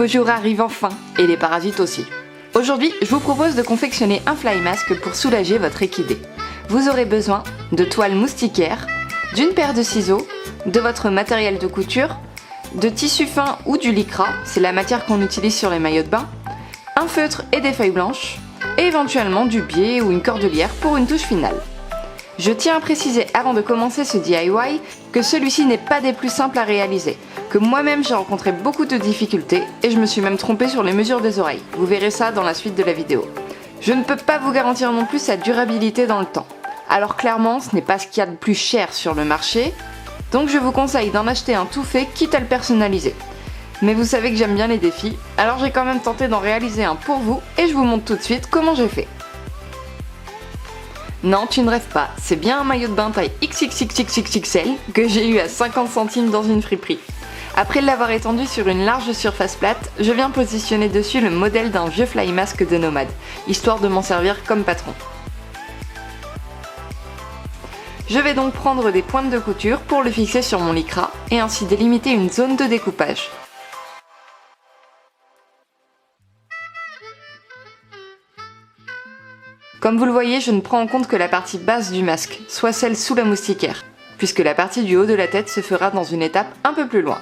beau jour arrive enfin, et les parasites aussi. Aujourd'hui, je vous propose de confectionner un fly mask pour soulager votre équidé. Vous aurez besoin de toile moustiquaire, d'une paire de ciseaux, de votre matériel de couture, de tissu fin ou du lycra, c'est la matière qu'on utilise sur les maillots de bain, un feutre et des feuilles blanches, et éventuellement du biais ou une cordelière pour une touche finale. Je tiens à préciser avant de commencer ce DIY que celui-ci n'est pas des plus simples à réaliser, que moi-même j'ai rencontré beaucoup de difficultés et je me suis même trompée sur les mesures des oreilles. Vous verrez ça dans la suite de la vidéo. Je ne peux pas vous garantir non plus sa durabilité dans le temps. Alors clairement, ce n'est pas ce qu'il y a de plus cher sur le marché, donc je vous conseille d'en acheter un tout fait, quitte à le personnaliser. Mais vous savez que j'aime bien les défis, alors j'ai quand même tenté d'en réaliser un pour vous et je vous montre tout de suite comment j'ai fait. Non, tu ne rêves pas, c'est bien un maillot de bain taille XXXXXL que j'ai eu à 50 centimes dans une friperie. Après l'avoir étendu sur une large surface plate, je viens positionner dessus le modèle d'un vieux fly mask de nomade, histoire de m'en servir comme patron. Je vais donc prendre des pointes de couture pour le fixer sur mon lycra et ainsi délimiter une zone de découpage. Comme vous le voyez, je ne prends en compte que la partie basse du masque, soit celle sous la moustiquaire, puisque la partie du haut de la tête se fera dans une étape un peu plus loin.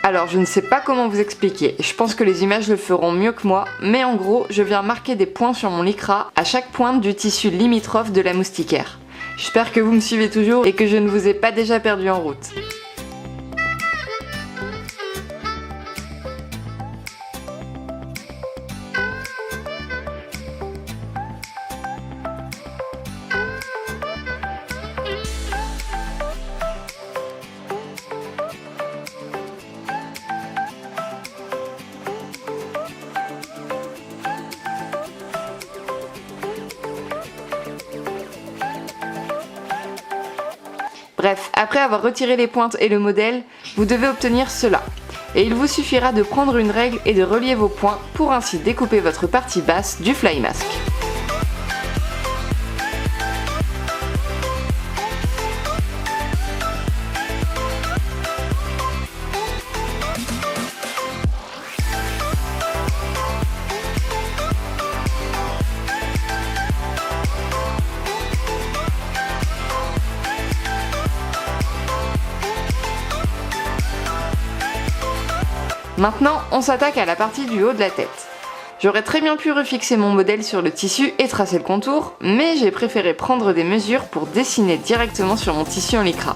Alors je ne sais pas comment vous expliquer, je pense que les images le feront mieux que moi, mais en gros, je viens marquer des points sur mon lycra à chaque pointe du tissu limitrophe de la moustiquaire. J'espère que vous me suivez toujours et que je ne vous ai pas déjà perdu en route. Bref, après avoir retiré les pointes et le modèle, vous devez obtenir cela. Et il vous suffira de prendre une règle et de relier vos points pour ainsi découper votre partie basse du fly mask. Maintenant, on s'attaque à la partie du haut de la tête. J'aurais très bien pu refixer mon modèle sur le tissu et tracer le contour, mais j'ai préféré prendre des mesures pour dessiner directement sur mon tissu en lycra.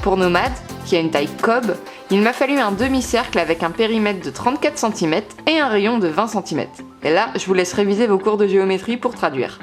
Pour Nomade, qui a une taille cob, il m'a fallu un demi-cercle avec un périmètre de 34 cm et un rayon de 20 cm. Et là, je vous laisse réviser vos cours de géométrie pour traduire.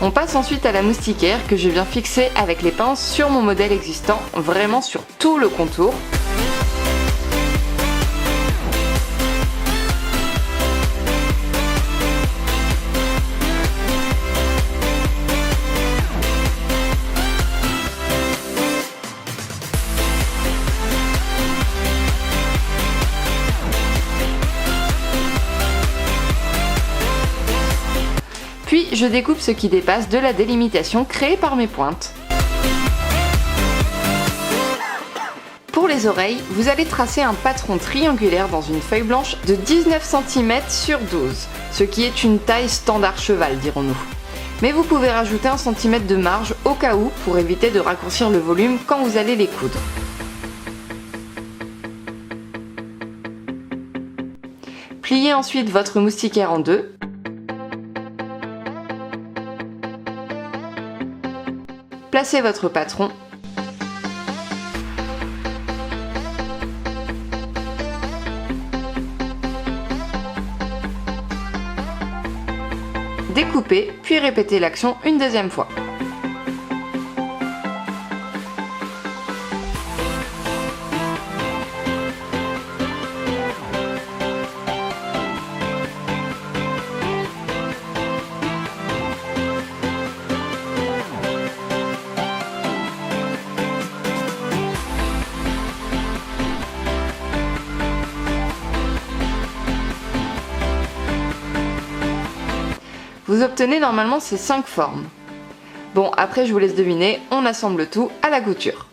On passe ensuite à la moustiquaire que je viens fixer avec les pinces sur mon modèle existant, vraiment sur tout le contour. Puis je découpe ce qui dépasse de la délimitation créée par mes pointes. Pour les oreilles, vous allez tracer un patron triangulaire dans une feuille blanche de 19 cm sur 12, ce qui est une taille standard cheval, dirons-nous. Mais vous pouvez rajouter 1 cm de marge au cas où pour éviter de raccourcir le volume quand vous allez les coudre. Pliez ensuite votre moustiquaire en deux. Placez votre patron. Découpez, puis répétez l'action une deuxième fois. Vous obtenez normalement ces 5 formes. Bon, après je vous laisse deviner, on assemble tout à la couture.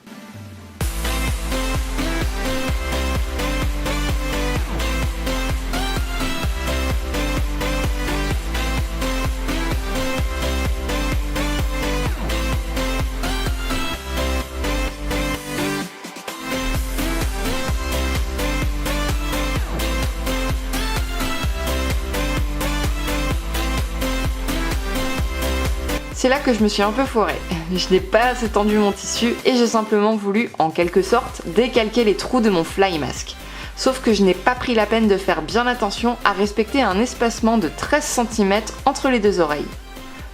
C'est là que je me suis un peu foirée. Je n'ai pas assez tendu mon tissu et j'ai simplement voulu, en quelque sorte, décalquer les trous de mon fly mask. Sauf que je n'ai pas pris la peine de faire bien attention à respecter un espacement de 13 cm entre les deux oreilles.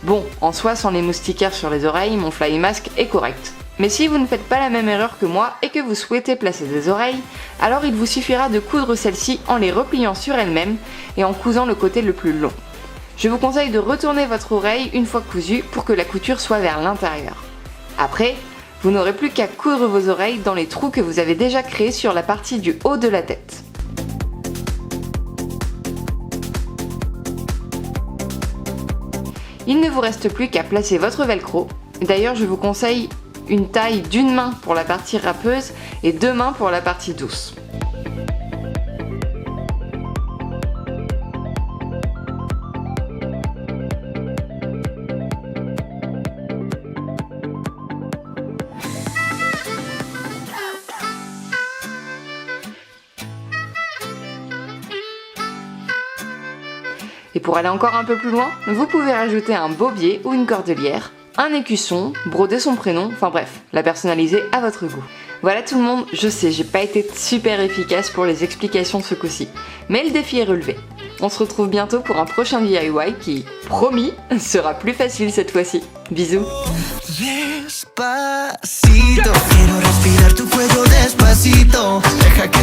Bon, en soi, sans les moustiquaires sur les oreilles, mon fly mask est correct. Mais si vous ne faites pas la même erreur que moi et que vous souhaitez placer des oreilles, alors il vous suffira de coudre celles-ci en les repliant sur elles-mêmes et en cousant le côté le plus long. Je vous conseille de retourner votre oreille une fois cousue pour que la couture soit vers l'intérieur. Après, vous n'aurez plus qu'à coudre vos oreilles dans les trous que vous avez déjà créés sur la partie du haut de la tête. Il ne vous reste plus qu'à placer votre velcro. D'ailleurs, je vous conseille une taille d'une main pour la partie râpeuse et 2 mains pour la partie douce. Et pour aller encore un peu plus loin, vous pouvez rajouter un bobier ou une cordelière, un écusson, broder son prénom, enfin bref, la personnaliser à votre goût. Voilà tout le monde, je sais, j'ai pas été super efficace pour les explications ce coup-ci, mais le défi est relevé. On se retrouve bientôt pour un prochain DIY qui, promis, sera plus facile cette fois-ci. Bisous. Despacito, quiero respirar tu cuello despacito. Deja que